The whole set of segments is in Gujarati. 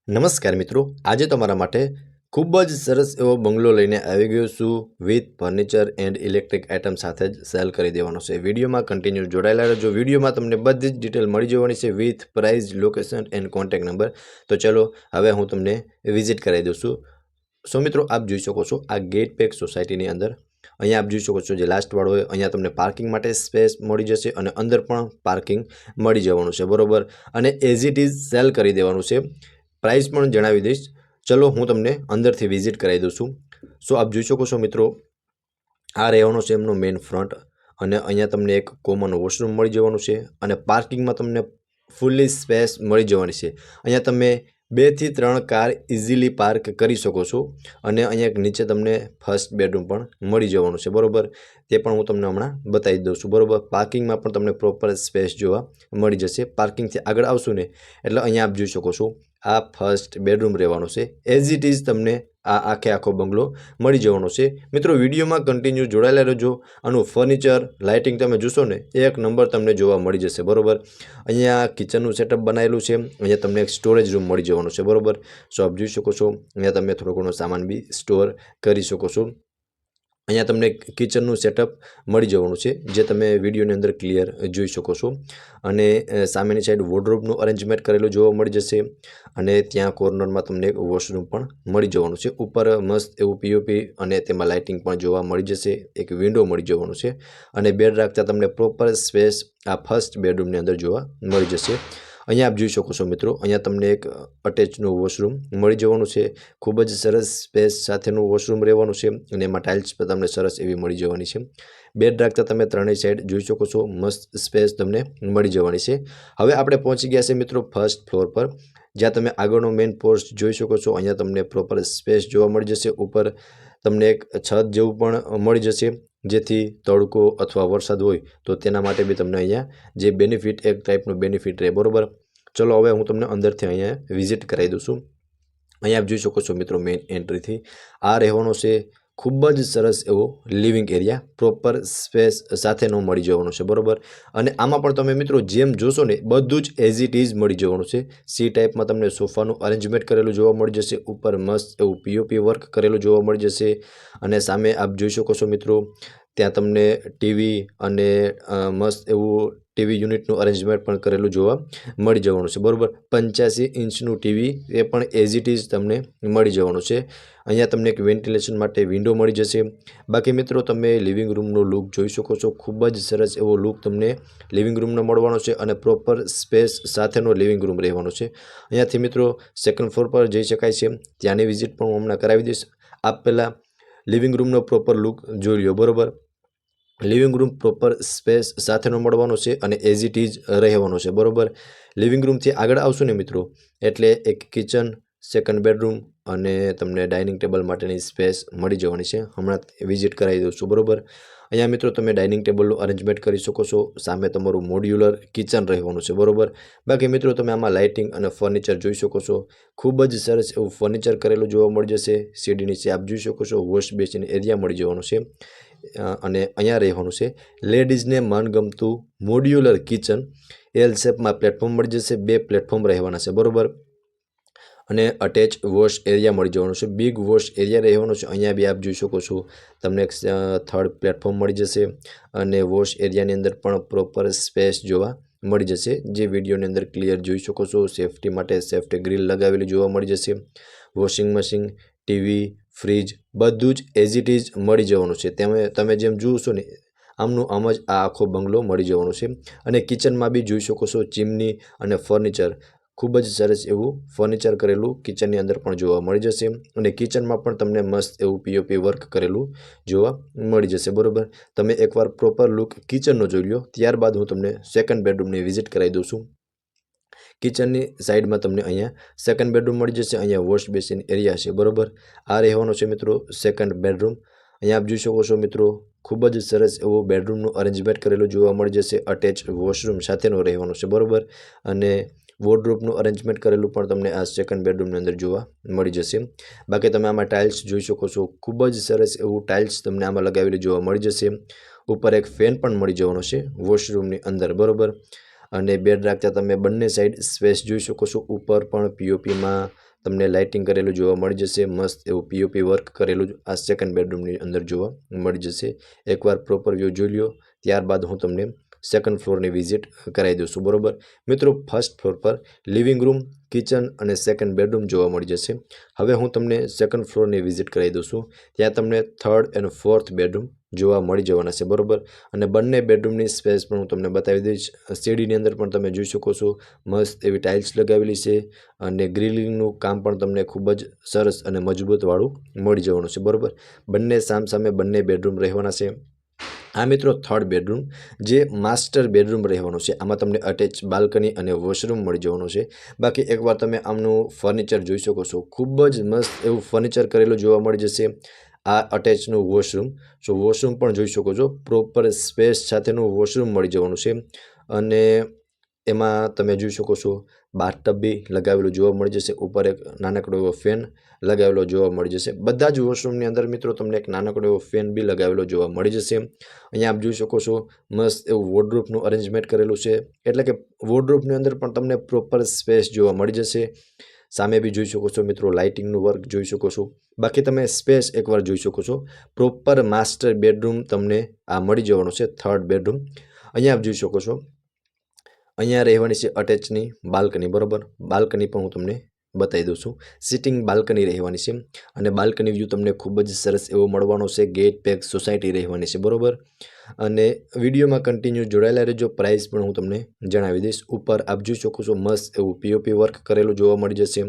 નમસ્કાર મિત્રો, આજે તમારા માટે ખૂબ જ સરસ એવો બંગલો લઈને આવી ગયો છું with furniture and electric item સાથે જ સેલ કરી દેવાનો છે। વિડીયોમાં કન્ટિન્યુ જોડાયેલા રહેજો। વિડીયોમાં તમને બધી જ ડિટેલ મળી જવાની છે with price, location and contact number. તો ચલો હવે હું તમને વિઝિટ કરાવી દઉં છું। સો મિત્રો, આપ જોઈ શકો છો આ ગેટ પેક સોસાયટીની અંદર અહીંયા આપ જોઈ શકો છો જે લાસ્ટ વાળો હોય અહીંયા તમને પાર્કિંગ માટે સ્પેસ મળી જશે અને અંદર પણ પાર્કિંગ મળી જવાનું છે, બરોબર। અને એઝ ઇટ ઇઝ સેલ કરી દેવાનું છે। प्राइस पण जणावी दईश। चलो हूँ तमने अंदरथी विजिट करावी दऊं छुं। सो आप जोई शको छो मित्रों, आ रहेવાનો छे एमनो मेन फ्रंट अने अहींया तमने एक कॉमन वॉशरूम मळी जवानुं छे अने पार्किंग में तमने फुल्ली स्पेस मळी जवानी छे। अहींया तमे 2 થી 3 कार इजीली पार्क करी शको छो अने अहींया नीचे तमने फर्स्ट बेडरूम पण मळी जवानुं छे, बरोबर। ते पण हूँ तमने हमणां बतावी दऊं छुं, बरोबर। पार्किंग में पण तमने प्रोपर स्पेस जोवा मळी जशे। पार्किंग थी आगळ आवशो ने एटले अहींया आप जोई शको छो आ फर्स्ट बेडरूम रहेवानो छे। एज इट इज तमने आ आखे आखो बंगलो मळी जवानो छे। मित्रों, विडियो में कन्टिन्यू जोड़ायेला रहेजो। आनुं फर्निचर, लाइटिंग तमे जोशो ने एक नंबर तमने जोवा मळी जशे, बरोबर। अहींया किचननुं सेटअप बनावेलुं छे। अहींया तमने एक स्टोरेज रूम मळी जवानो छे, बरोबर। सो आप जोई शको छो अहींया तमे थोड़ो घणो सामान बी स्टोर करी शको छो। अहींया तमने किचननुं सेटअप मळी जवानुं छे जे तमे विडियोनी अंदर क्लियर जोई शको छो। अने सामेनी साइड वॉर्डरोबनुं अरेन्जमेंट करेलुं जोवा मळी जशे अने त्यां कोर्नरमां तमने एक वॉशरूम पण मळी जवानुं छे। उपर मस्त एवुं पीओपी अने तेमां लाइटिंग पण जोवा मळी जशे। एक विंडो मळी जवानुं छे अने बेड राखता तमने प्रोपर स्पेस आ फर्स्ट बेडरूमनी अंदर जोवा मळी जशे। अहींया आप जोई शको छो मित्रों, अहींया तमने एक अटेचनुं वॉशरूम मळी जवानुं छे। खूब ज सरस स्पेस साथेनुं वॉशरूम रहेवानुं छे अने एमां टाइल्स पण तमने सरस एवी मळी जवानी छे। बेड राखता तमे त्रणेय साइड जोई शको छो मस्त स्पेस तमने मळी जवानी छे। हवे आपणे पहोंची गया छे मित्रों फर्स्ट फ्लोर पर, ज्यां तमे आगळनो मेन पोर्च जोई शको छो। अहींया तमने प्रोपर स्पेस जोवा मळी जशे। उपर तमने एक छत जेवुं पण मळी जशे जेथी तड़को अथवा वरसाद होय तो तेना माटे बी तमने अहींया जे बेनिफिट एक टाइपनो बेनिफिट रहे, बरोबर। चलो हवे हूँ तमने अंदरथी अहींया विजिट करावी दऊं छुं। अहींया आप जोई शको छो मित्रों मेन एंट्रीथी आ रहेवानो छे खूब ज सरस एवो लिविंग एरिया प्रोपर स्पेस साथेनो मळी जवानो छे, बरोबर। अने आमां पण तमे मित्रों जेम जोशो ने बधुं ज एज इट इज मळी जवानुं छे। सी टाइपमां तमने सोफानुं अरेन्जमेंट करेलुं जोवा मळी जशे। उपर मस्त एवुं पीओपी वर्क करेलुं जोवा मळी जशे अने सामे आप जोई शको छो मित्रों त्यां तमने टीवी अने मस्त एवुं टीवी युनिटनुं अरेन्जमेंट पण करेलुं जोवा मळी जवानुं छे, बरोबर। 85 इंचनुं टीवी ए पण एज इट इज तमने मळी जवानुं छे। अहींया तमने एक वेन्टिलेशन माटे विंडो मळी जशे। बाकी मित्रों तमे लिविंग रूमनो लुक जोई शको छो। खूब ज सरस एवो लुक तमने लिविंग रूमनो मळवानो छे अने प्रोपर स्पेस साथेनो लिविंग रूम रहेवानो छे। अहींयाथी मित्रों सेकंड फ्लोर पर जई शकाय छे, त्यांनी विजिट पण हमणां करावी दईश। आप पहेला लिविंग रूमनो प्रोपर लुक जोई ल्यो, बरोबर। लिविंग रूम प्रोपर स्पेस साथेनो मळवानो छे अने एज इट इज रहेवानो छे, बरोबर। लिविंग रूमथी आगळ आवशो ने मित्रों एटले एक किचन, सेकंड बेडरूम अने तमने डाइनिंग टेबल माटेनी स्पेस मळी जवानी छे। हमणां विजिट करावी दऊं छुं, बरोबर। अहींया मित्रों तमे डाइनिंग टेबलनुं अरेन्जमेंट करी शको छो। सामे तमारुं मोड्युलर किचन रहेवानुं छे, बरोबर। बाकी मित्रों तमे आमां लाइटिंग अने फर्निचर जोई शको छो। खूब ज सरस एवुं फर्निचर करेलुं जोवा मळी जशे। सीडी नीचे आप जोई शको छो वॉश बेसिन एरिया मळी जवानो छे अने अहींया रहेवानुं छे लेडीजने मनगमतुं मोड्युलर किचन। एल शेपमां प्लेटफॉर्म मळी जशे। 2 प्लेटफॉर्म रहेवाना छे, बरोबर। अने अटेच वॉश एरिया मळी जवानो छे। बिग वॉश एरिया रहेवानो छे। अहींया बी आप जोई शको छो तमने एक थर्ड प्लेटफॉर्म मळी जशे अने वॉश एरियानी अंदर पण प्रोपर स्पेस जोवा मळी जशे जे विडियोनी अंदर क्लियर जोई शको छो। सेफ्टी माटे सेफ्टी ग्रिल लगावेली जोवा मळी जशे। वॉशिंग मशीन, टीवी, फ्रीज बधुं ज एज इट इज मळी जवानुं छे। तमे जेम जोशो ने आमनुं आम ज आ आखो बंगलो मळी जवानो छे। अने किचनमां बी जोई शको छो चिमनी अने फर्निचर खूब ज सरस एवुं फर्निचर करेलुं किचननी अंदर पण जोवा मळी जशे अने किचनमां पण तमने मस्त एवुं पीओपी वर्क करेलुं जोवा मळी जशे, बरोबर। तमे एकवार प्रोपर लुक किचननो जोई ल्यो, त्यारबाद हूँ तमने सेकंड बेडरूमनी विजिट करावी दऊं छुं। किचननी साइडमां तमने अहींया सेकंड बेडरूम मळी जशे। अहींया वॉश बेसिन एरिया छे, बरोबर। आ रहेवानो छे मित्रों सेकंड बेडरूम। अहींया आप जोई शको छो मित्रों खूब ज सरस एवुं बेडरूमनुं अरेन्जमेंट करेलुं जोवा मळी जशे। अटेच वॉशरूम साथेनो रहेवानो छे, बरोबर। अने वॉर्डरोबनुं अरेन्जमेंट करेलुं पण तमने आ सेकंड बेडरूमनी अंदर जोवा मळी जशे। बाकी तमे आमां टाइल्स जोई शको छो। खूब ज सरस एवुं टाइल्स तमने आमां लगावेली जोवा मळी जशे। उपर एक फेन पण मळी जवानो छे वॉशरूमनी अंदर, बरोबर। अने बेड राखता तमे बंने साइड स्पेस जोई शको छो। उपर पण पीओपीमां તમને લાઇટિંગ કરેલું જોવા મળી જશે, મસ્ત એવું પીઓપી વર્ક કરેલું આ સેકન્ડ બેડરૂમની અંદર જોવા મળી જશે। એકવાર પ્રોપર વ્યૂ જોઈ લ્યો, ત્યારબાદ હું તમને સેકન્ડ ફ્લોરની વિઝિટ કરાવી દઉં છું, બરાબર। મિત્રો ફર્સ્ટ ફ્લોર પર લિવિંગ રૂમ, કિચન અને સેકન્ડ બેડરૂમ જોવા મળી જશે। હવે હું તમને સેકન્ડ ફ્લોરની વિઝિટ કરાવી દઉં છું, ત્યાં તમને થર્ડ અને ફોર્થ બેડરૂમ જોવા મળી જવાના છે, બરાબર। અને બંને બેડરૂમની સ્પેસ પણ હું તમને બતાવી દઈશ। સીડીની અંદર પણ તમે જોઈ શકો છો, મસ્ત એવી ટાઇલ્સ લગાવેલી છે અને ગ્રીલિંગનું કામ પણ તમને ખૂબ જ સરસ અને મજબૂતવાળું મળી જવાનું છે, બરાબર। બંને સામસામે બંને બેડરૂમ રહેવાના છે। આ મિત્રો થર્ડ બેડરૂમ જે માસ્ટર બેડરૂમ રહેવાનો છે, આમાં તમને અટેચ બાલ્કની અને વોશરૂમ મળી જવાનું છે। બાકી એકવાર તમે આમનું ફર્નિચર જોઈ શકો છો, ખૂબ જ મસ્ત એવું ફર્નિચર કરેલું જોવા મળી જશે। આ અટેચનું વોશરૂમ, સો વોશરૂમ પણ જોઈ શકો છો, પ્રોપર સ્પેસ સાથેનું વોશરૂમ મળી જવાનું છે। અને એમાં તમે જોઈ શકો છો બાથટબ બી લગાવેલું જોવા મળી જશે, ઉપર એક નાનકડો એવો ફેન લગાવેલો જોવા મળી જશે। બધા જ વોશરૂમની અંદર મિત્રો તમને એક નાનકડો એવો ફેન બી લગાવેલો જોવા મળી જશે। અહીંયા આપ જોઈ શકો છો મસ્ત એવું વોર્ડરોબનું અરેન્જમેન્ટ કરેલું છે, એટલે કે વોર્ડરોબની અંદર પણ તમને પ્રોપર સ્પેસ જોવા મળી જશે। સામે બી જોઈ શકો છો મિત્રો, લાઇટિંગનું વર્ક જોઈ શકો છો। બાકી તમે સ્પેસ એકવાર જોઈ શકો છો, પ્રોપર માસ્ટર બેડરૂમ તમને આ મળી જવાનું છે, થર્ડ બેડરૂમ। અહીંયા આપ જોઈ શકો છો, અહીંયા રહેવાની છે અટેચની બાલ્કની, બરાબર। બાલ્કની પણ હું તમને બતાવી દઉં છું, સિટિંગ બાલ્કની રહેવાની છે અને બાલ્કની વ્યૂ તમને ખૂબ જ સરસ એવો મળવાનો છે। ગેટ પેક સોસાયટી રહેવાની છે, બરાબર। અને વિડીયોમાં કન્ટિન્યુ જોડાયેલા રહેજો, પ્રાઇસ પણ હું તમને જણાવી દઈશ। ઉપર આપ જોઈ શકો છો મસ્ત એવું પીઓપી વર્ક કરેલું જોવા મળી જશે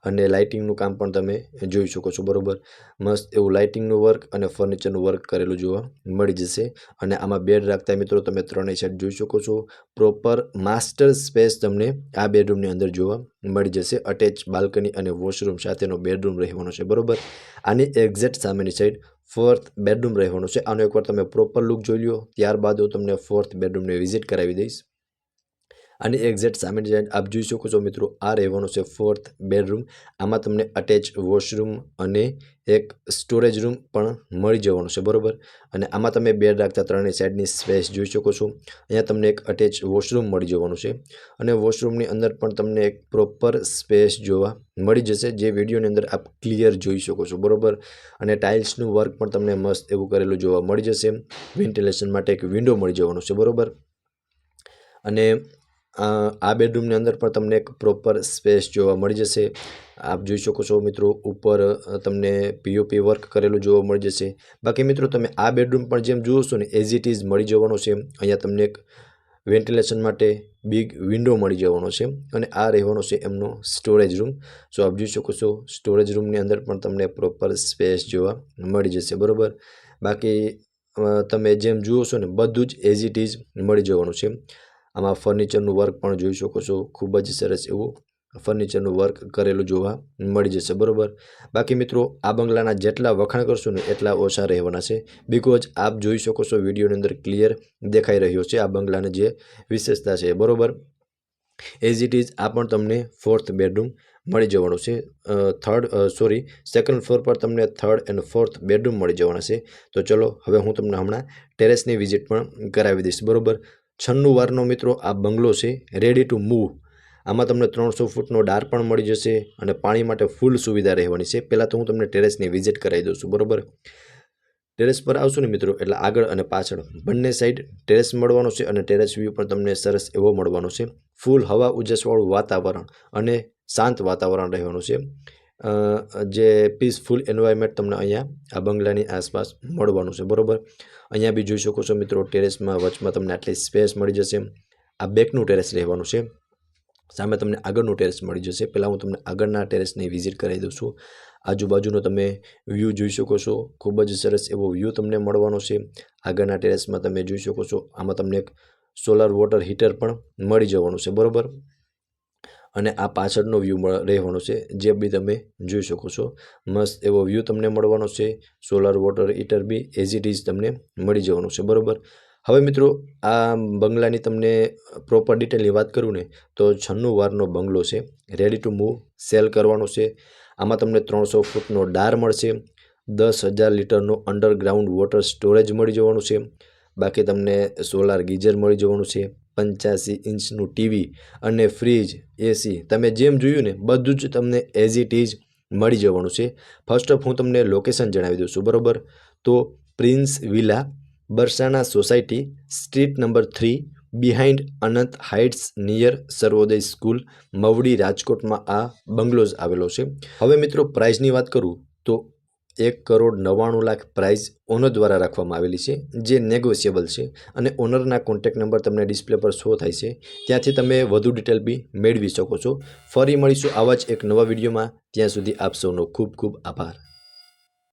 અને લાઇટિંગનું કામ પણ તમે જોઈ શકો છો, બરાબર। મસ્ત એવું લાઇટિંગનું વર્ક અને ફર્નિચરનું વર્ક કરેલું જોવા મળી જશે। અને આમાં બેડ રાખતા મિત્રો તમે ત્રણેય સાઈડ જોઈ શકો છો, પ્રોપર માસ્ટર સ્પેસ તમને આ બેડરૂમની અંદર જોવા મળી જશે। અટેચ બાલ્કની અને વોશરૂમ સાથેનો બેડરૂમ રહેવાનો છે, બરાબર। આની એક્ઝેક્ટ સામેની સાઈડ ફોર્થ બેડરૂમ રહેવાનું છે। આનો એકવાર તમે પ્રોપર લુક જોઈ લો, ત્યારબાદ હું તમને ફોર્થ બેડરૂમની વિઝિટ કરાવી દઈશ। આની એક્ઝેક્ટ સામેની સાઈડ આપ જોઈ શકો છો મિત્રો, આ રહેવાનું છે ફોર્થ બેડરૂમ। આમાં તમને અટેચ વોશરૂમ અને એક સ્ટોરેજ રૂમ પણ મળી જવાનું છે, બરાબર। અને આમાં તમે બેડ રાખતા ત્રણેય સાઈડની સ્પેસ જોઈ શકો છો। અહીંયા તમને એક અટેચ વોશરૂમ મળી જવાનું છે અને વોશરૂમની અંદર પણ તમને એક પ્રોપર સ્પેસ જોવા મળી જશે, જે વિડીયોની અંદર આપ ક્લિયર જોઈ શકો છો, બરાબર। અને ટાઇલ્સનું વર્ક પણ તમને મસ્ત એવું કરેલું જોવા મળી જશે। વેન્ટિલેશન માટે એક વિન્ડો મળી જવાનું છે, બરાબર। અને આ બેડરૂમની અંદર પણ તમને એક પ્રોપર સ્પેસ જોવા મળી જશે। આપ જોઈ શકો છો મિત્રો, ઉપર તમને પીઓપી વર્ક કરેલું જોવા મળી જશે। બાકી મિત્રો તમે આ બેડરૂમ પણ જેમ જુઓ છો ને, એઝ ઇટ ઇઝ મળી જવાનો છે। અહીંયા તમને એક વેન્ટિલેશન માટે બિગ વિન્ડો મળી જવાનો છે અને આ રહેવાનો છે એમનો સ્ટોરેજ રૂમ। સો આપ જોઈ શકો છો, સ્ટોરેજ રૂમની અંદર પણ તમને પ્રોપર સ્પેસ જોવા મળી જશે, બરાબર। બાકી તમે જેમ જુઓ છો ને, બધું જ એઝ ઇટ ઇઝ મળી જવાનું છે। આમાં ફર્નિચરનું વર્ક પણ જોઈ શકો છો, ખૂબ જ સરસ એવું ફર્નિચરનું વર્ક કરેલું જોવા મળી જશે, બરાબર। બાકી મિત્રો આ બંગલાના જેટલા વખાણ કરશો ને એટલા ઓછા રહેવાના છે, બિકોઝ આપ જોઈ શકો છો વિડીયોની અંદર ક્લિયર દેખાઈ રહ્યો છે આ બંગલાની જે વિશેષતા છે, બરાબર। એઝ ઇટ ઇઝ આ પણ તમને ફોર્થ બેડરૂમ મળી જવાનું છે। સેકન્ડ ફ્લોર પર તમને થર્ડ અને ફોર્થ બેડરૂમ મળી જવાના છે। તો ચલો હવે હું તમને હમણાં ટેરેસની વિઝિટ પણ કરાવી દઈશ, બરાબર। 96 વારનો મિત્રો આ બંગલો છે, રેડી ટુ મૂવ। આમાં તમને 300 ફૂટનો ડાર પણ મળી જશે અને પાણી માટે ફૂલ સુવિધા રહેવાની છે। પહેલાં તો હું તમને ટેરેસની વિઝિટ કરાવી દઉં છું, બરાબર। ટેરેસ પર આવશો ને મિત્રો, એટલે આગળ અને પાછળ બંને સાઈડ ટેરેસ મળવાનો છે અને ટેરેસ વ્યૂ પણ તમને સરસ એવો મળવાનો છે। ફૂલ હવા ઉજાસવાળું વાતાવરણ અને શાંત વાતાવરણ રહેવાનું છે, જે પીસફુલ એન્વાયરમેન્ટ તમને અહીંયા આ બંગલાની આસપાસ મળવાનું છે, બરાબર। અહીંયા બી જોઈ શકો છો મિત્રો, ટેરેસમાં વચમાં તમને આટલી સ્પેસ મળી જશે। આ બેકનું ટેરેસ રહેવાનું છે, સામે તમને આગળનું ટેરેસ મળી જશે। પહેલાં હું તમને આગળના ટેરેસની વિઝિટ કરાવી દઉં છું। આજુબાજુનો તમે વ્યૂ જોઈ શકો છો, ખૂબ જ સરસ એવો વ્યૂ તમને મળવાનો છે। આગળના ટેરેસમાં તમે જોઈ શકો છો, આમાં તમને એક સોલાર વોટર હીટર પણ મળી જવાનું છે, બરાબર। અને આ પાછળનો વ્યૂ રહેવાનો છે, જે બી તમે જોઈ શકો છો, મસ્ત એવો વ્યૂ તમને મળવાનો છે। સોલાર વોટર હીટર બી એઝ ઇટ ઇઝ તમને મળી જવાનું છે, બરાબર। હવે મિત્રો આ બંગલાની તમને પ્રોપર ડિટેલની વાત કરું ને, તો 96 વારનો બંગલો છે, રેડી ટુ મૂવ સેલ કરવાનો છે। આમાં તમને 300 ફૂટનો ડાર મળશે, 10,000 લીટરનો અંડરગ્રાઉન્ડ વોટર સ્ટોરેજ મળી જવાનું છે। બાકી તમને સોલાર ગીઝર મળી જવાનું છે, 85 ઇંચનું ટીવી અને ફ્રીજ, એસી તમે જેમ જોયું ને બધું જ તમને એઝ ઇટ ઇઝ મળી જવાનું છે. ફર્સ્ટ ઓફ હું તમને લોકેશન જણાવી દઉં છું, બરાબર. તો prince villa, Barsana society, street number 3, behind Anant heights, near Sarvoday school, Mavdi, રાજકોટમાં આ બંગલોઝ આવેલો છે. હવે મિત્રો પ્રાઇસની વાત કરું તો 1,99,00,000 પ્રાઇસ ઓનર દ્વારા રાખવામાં આવેલી છે, જે નેગોશિયેબલ છે. અને ઓનરના કોન્ટેક્ટ નંબર તમને ડિસ્પ્લે પર શો થાય છે, ત્યાંથી તમે વધુ ડિટેલ બી મેળવી શકો છો. ફરી મળીશું આવા જ એક નવા વિડીયોમાં. ત્યાં સુધી આપ સૌનો ખૂબ ખૂબ આભાર.